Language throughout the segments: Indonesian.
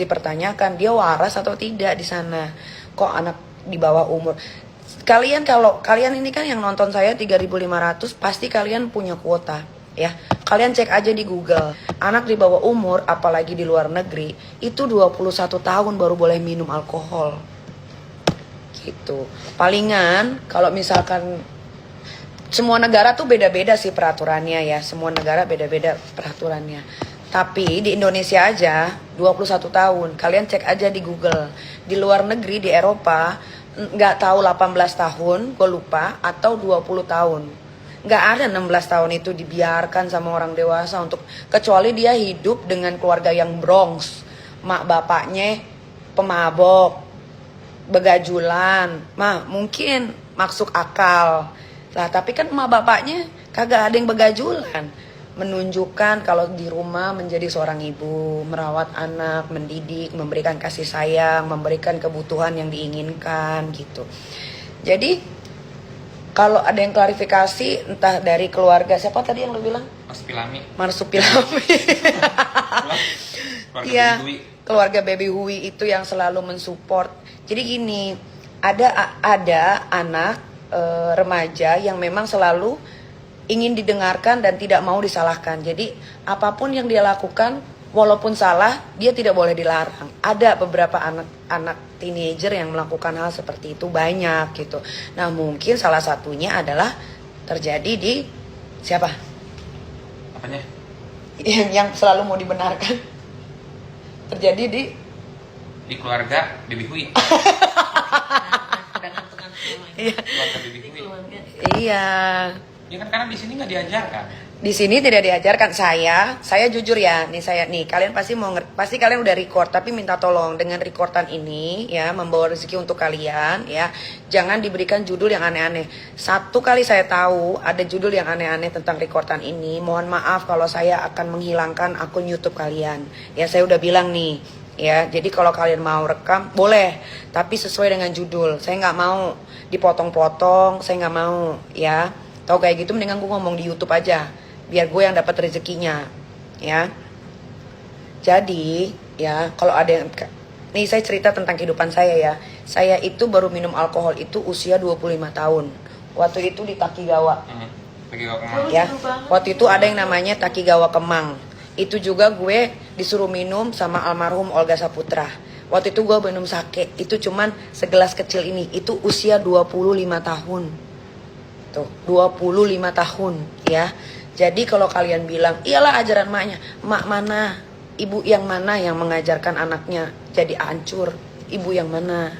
dipertanyakan dia waras atau tidak di sana. Kok anak di bawah umur? Kalian kalau kalian ini kan yang nonton saya 3.500 pasti kalian punya kuota ya. Kalian cek aja di Google. Anak di bawah umur apalagi di luar negeri itu 21 tahun baru boleh minum alkohol. Gitu. Palingan kalau misalkan semua negara tuh beda-beda sih peraturannya ya. Semua negara beda-beda peraturannya. Tapi di Indonesia aja 21 tahun. Kalian cek aja di Google. Di luar negeri di Eropa nggak tahu 18 tahun, gue lupa, atau 20 tahun. Nggak ada 16 tahun itu dibiarkan sama orang dewasa untuk, kecuali dia hidup dengan keluarga yang Bronx, mak bapaknya pemabok, begajulan, mungkin masuk akal lah. Tapi kan mak bapaknya kagak ada yang begajulan. Menunjukkan kalau di rumah menjadi seorang ibu, merawat anak, mendidik, memberikan kasih sayang, memberikan kebutuhan yang diinginkan gitu. Jadi kalau ada yang klarifikasi entah dari keluarga, siapa tadi yang lu bilang? Marsupilami. Iya, keluarga Baby Hui itu yang selalu mensupport. Jadi gini, ada anak remaja yang memang selalu ingin didengarkan dan tidak mau disalahkan. Jadi apapun yang dia lakukan, walaupun salah, dia tidak boleh dilarang. Ada beberapa anak teenager yang melakukan hal seperti itu, banyak gitu. Nah mungkin salah satunya adalah terjadi di siapa? Apanya? Yang selalu mau dibenarkan. Terjadi di keluarga Baby Hui. Keluarga Baby Hui. Iya. Ya kan karena di sini nggak diajarkan. Di sini tidak diajarkan. Saya jujur ya, nih kalian pasti pasti kalian udah record, tapi minta tolong dengan recordan ini ya, membawa rezeki untuk kalian ya. Jangan diberikan judul yang aneh-aneh. Satu kali saya tahu ada judul yang aneh-aneh tentang recordan ini. Mohon maaf kalau saya akan menghilangkan akun YouTube kalian. Ya saya udah bilang nih ya. Jadi kalau kalian mau rekam boleh, tapi sesuai dengan judul. Saya nggak mau dipotong-potong, saya nggak mau ya. Tahu kayak gitu mendingan gue ngomong di YouTube aja, biar gue yang dapat rezekinya ya. Jadi ya kalau ada yang nih, saya cerita tentang kehidupan saya ya. Saya itu baru minum alkohol itu usia 25 tahun. Waktu itu di Takigawa. Ya. Waktu itu ada yang namanya Takigawa Kemang. Itu juga gue disuruh minum sama almarhum Olga Saputra. Waktu itu gue minum sake, itu cuman segelas kecil ini. Itu usia 25 tahun. Tuh, 25 tahun ya. Jadi kalau kalian bilang, iyalah ajaran maknya, mak mana? Ibu yang mana yang mengajarkan anaknya jadi hancur? Ibu yang mana?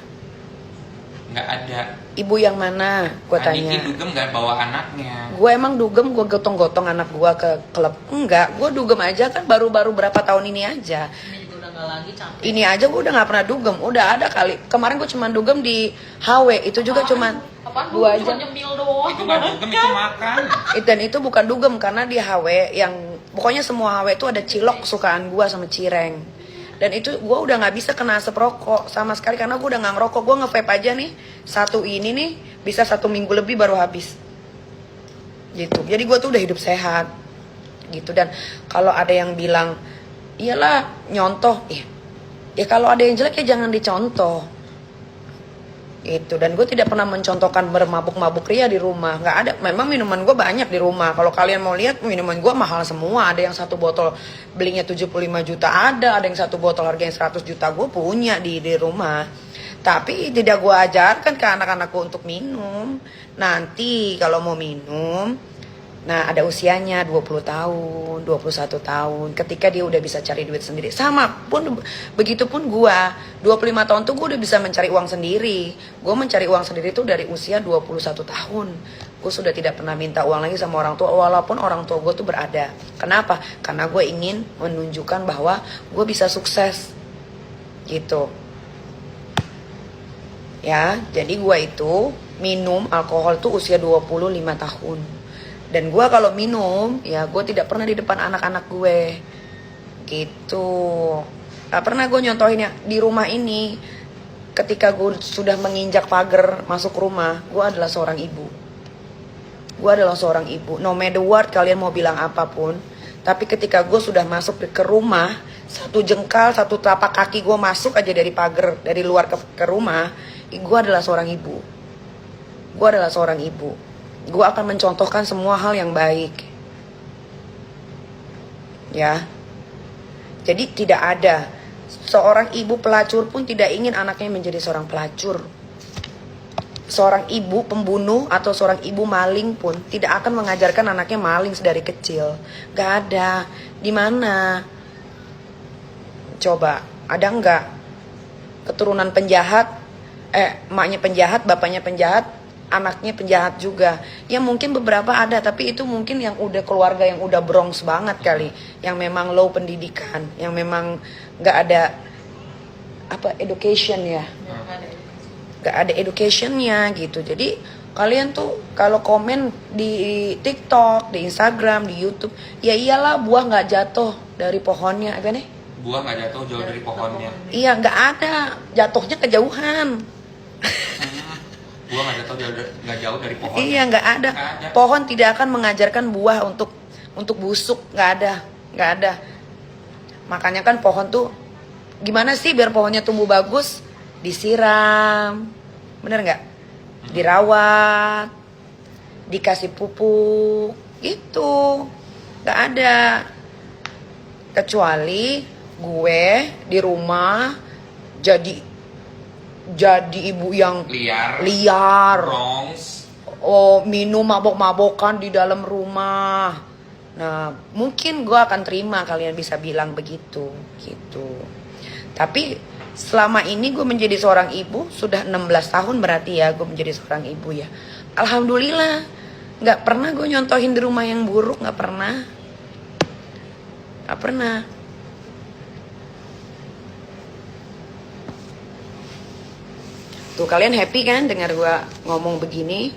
Nggak ada. Ibu yang mana? Gue tanya. Aniki dugem nggak bawa anaknya. Gue emang dugem, gue gotong-gotong anak gue ke klub. Enggak, gue dugem aja kan baru-baru berapa tahun ini aja. Ini aja gue udah nggak pernah dugem. Udah ada kali. Kemarin gue cuma dugem di HW. Itu juga cuman 2 jam. Itu nggak dugem, itu makan. Dan itu bukan dugem karena di HW yang pokoknya semua HW itu ada cilok kesukaan gue sama cireng. Dan itu gue udah nggak bisa kena asap rokok sama sekali karena gue udah nggak ngerokok. Gue nge-vape aja nih, satu ini nih bisa 1 minggu lebih baru habis. Gitu. Jadi gue tuh udah hidup sehat. Gitu. Dan kalau ada yang bilang iyalah nyontoh, ya kalau ada yang jelek ya jangan dicontoh. Gitu. Dan gue tidak pernah mencontohkan bermabuk-mabuk ria di rumah. Nggak ada. Memang minuman gue banyak di rumah. Kalau kalian mau lihat minuman gue mahal semua. Ada yang 1 botol belinya 75 juta ada yang 1 botol harganya 100 juta gue punya di rumah. Tapi tidak gue ajarkan ke anak-anakku untuk minum. Nanti kalau mau minum, nah ada usianya 20 tahun, 21 tahun. Ketika dia udah bisa cari duit sendiri. Sama pun, begitupun gua 25 tahun tuh gue udah bisa mencari uang sendiri. Gue mencari uang sendiri tuh dari usia 21 tahun. Gue sudah tidak pernah minta uang lagi sama orang tua. Walaupun orang tua gue tuh berada. Kenapa? Karena gue ingin menunjukkan bahwa gue bisa sukses. Gitu. Ya, jadi gue itu minum alkohol tuh usia 25 tahun. Dan gue kalau minum, ya gue tidak pernah di depan anak-anak gue. Gitu. Gak pernah gue nyontohinnya. Di rumah ini, ketika gue sudah menginjak pagar masuk rumah, gue adalah seorang ibu. Gue adalah seorang ibu. No matter what kalian mau bilang apapun. Tapi ketika gue sudah masuk ke rumah, satu jengkal, satu telapak kaki gue masuk aja dari pagar, dari luar ke rumah, gue adalah seorang ibu. Gue adalah seorang ibu. Gue akan mencontohkan semua hal yang baik. Ya. Jadi tidak ada seorang ibu pelacur pun tidak ingin anaknya menjadi seorang pelacur. Seorang ibu pembunuh atau seorang ibu maling pun tidak akan mengajarkan anaknya maling sedari kecil. Gak ada. Di mana? Coba, ada nggak keturunan penjahat? Emaknya penjahat, bapaknya penjahat, anaknya penjahat juga. Ya mungkin beberapa ada, tapi itu mungkin yang udah keluarga yang udah Bronx banget kali, yang memang low pendidikan, yang memang nggak ada education ya. Gak ada educationnya gitu. Jadi kalian tuh kalau komen di TikTok, di Instagram, di YouTube, ya iyalah buah nggak jatuh dari pohonnya, apa nih? Buah nggak jatuh jauh dari pohonnya. Iya, nggak ada, jatuhnya kejauhan. Buah nggak jatuh nggak jauh dari pohon. Iya, nggak ada. Pohon tidak akan mengajarkan buah untuk busuk, nggak ada, nggak ada. Makanya kan pohon tuh gimana sih biar pohonnya tumbuh bagus? Disiram, bener nggak? Dirawat, dikasih pupuk, gitu. Nggak ada. Kecuali gue di rumah jadi ibu yang liar. Bronx. Oh, minum mabok-mabokan di dalam rumah. Nah, mungkin gue akan terima kalian bisa bilang begitu, gitu. Tapi selama ini gue menjadi seorang ibu, sudah 16 tahun berarti ya gue menjadi seorang ibu ya. Alhamdulillah, gak pernah gue nyontohin di rumah yang buruk, gak pernah. Gak pernah. Tuh kalian happy kan dengar gue ngomong begini?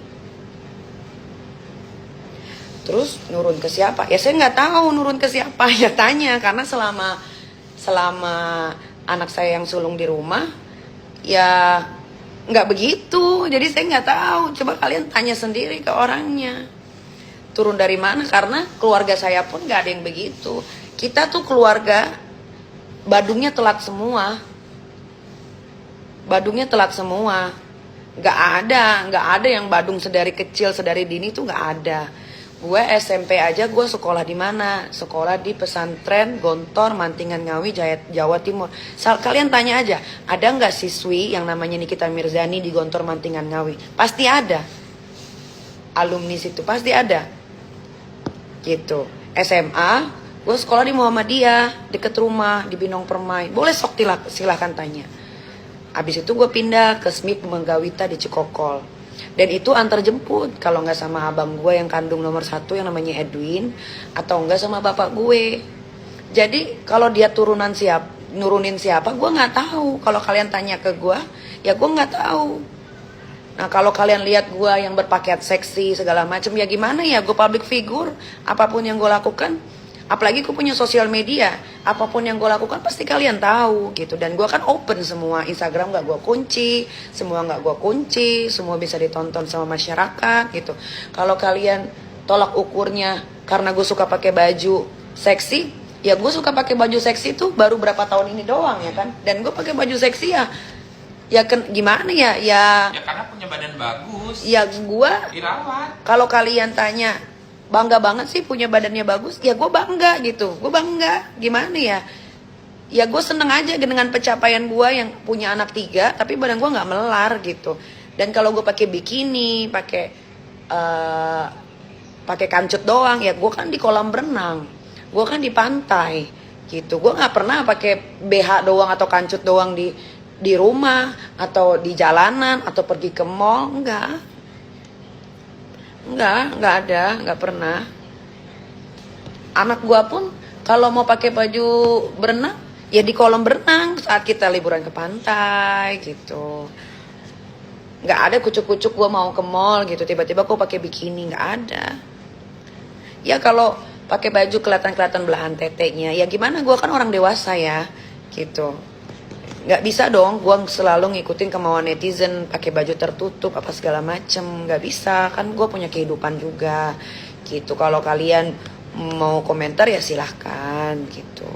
Terus nurun ke siapa? Ya saya gak tahu nurun ke siapa, ya tanya. Karena selama anak saya yang sulung di rumah, ya nggak begitu. Jadi saya nggak tahu. Coba kalian tanya sendiri ke orangnya. Turun dari mana? Karena keluarga saya pun nggak ada yang begitu. Kita tuh keluarga badungnya telat semua. Badungnya telat semua. Nggak ada yang badung sedari kecil, sedari dini tuh nggak ada. Gue SMP aja gue sekolah di mana? Sekolah di pesantren Gontor Mantingan Ngawi Jawa Timur. Kalian tanya aja, ada nggak siswi yang namanya Nikita Mirzani di Gontor Mantingan Ngawi? Pasti ada. Alumni situ pasti ada. Gitu. SMA, gue sekolah di Muhammadiyah deket rumah di Binong Permai. Boleh sok silahkan tanya. Abis itu gue pindah ke SMIP Menggawita di Cikokol. Dan itu antar jemput, kalau nggak sama abang gue yang kandung nomor 1 yang namanya Edwin, atau nggak sama bapak gue. Jadi kalau dia nurunin siapa, gue nggak tahu. Kalau kalian tanya ke gue, ya gue nggak tahu. Nah kalau kalian lihat gue yang berpakaian seksi segala macam, ya gimana ya? Gue public figure, apapun yang gue lakukan, apalagi gue punya sosial media, apapun yang gue lakukan pasti kalian tahu gitu. Dan gue kan open semua, Instagram gak gue kunci, semua gak gue kunci, semua bisa ditonton sama masyarakat gitu. Kalau kalian tolak ukurnya karena gue suka pakai baju seksi, ya gue suka pakai baju seksi tuh baru berapa tahun ini doang ya kan. Dan gue pakai baju seksi ya gimana ya? Ya karena punya badan bagus. Ya gue dirawat. Kalau kalian tanya bangga banget sih punya badannya bagus, ya gue bangga gitu. Gue bangga, gimana ya? Ya gue seneng aja dengan pencapaian gue yang punya anak 3, tapi badan gue nggak melar gitu. Dan kalau gue pakai bikini, pakai kancut doang, ya gue kan di kolam renang, gue kan di pantai gitu. Gue nggak pernah pakai BH doang atau kancut doang di rumah atau di jalanan atau pergi ke mall, enggak ada, nggak pernah. Anak gua pun kalau mau pakai baju berenang, ya di kolam berenang saat kita liburan ke pantai gitu. Nggak ada kucuk-kucuk gua mau ke mall gitu, tiba-tiba gua pakai bikini, nggak ada. Ya kalau pakai baju kelihatan belahan tetenya, ya gimana? Gua kan orang dewasa ya, gitu. Nggak bisa dong gue selalu ngikutin kemauan netizen pakai baju tertutup apa segala macem. Nggak bisa, kan gue punya kehidupan juga gitu. Kalau kalian mau komentar ya silahkan gitu.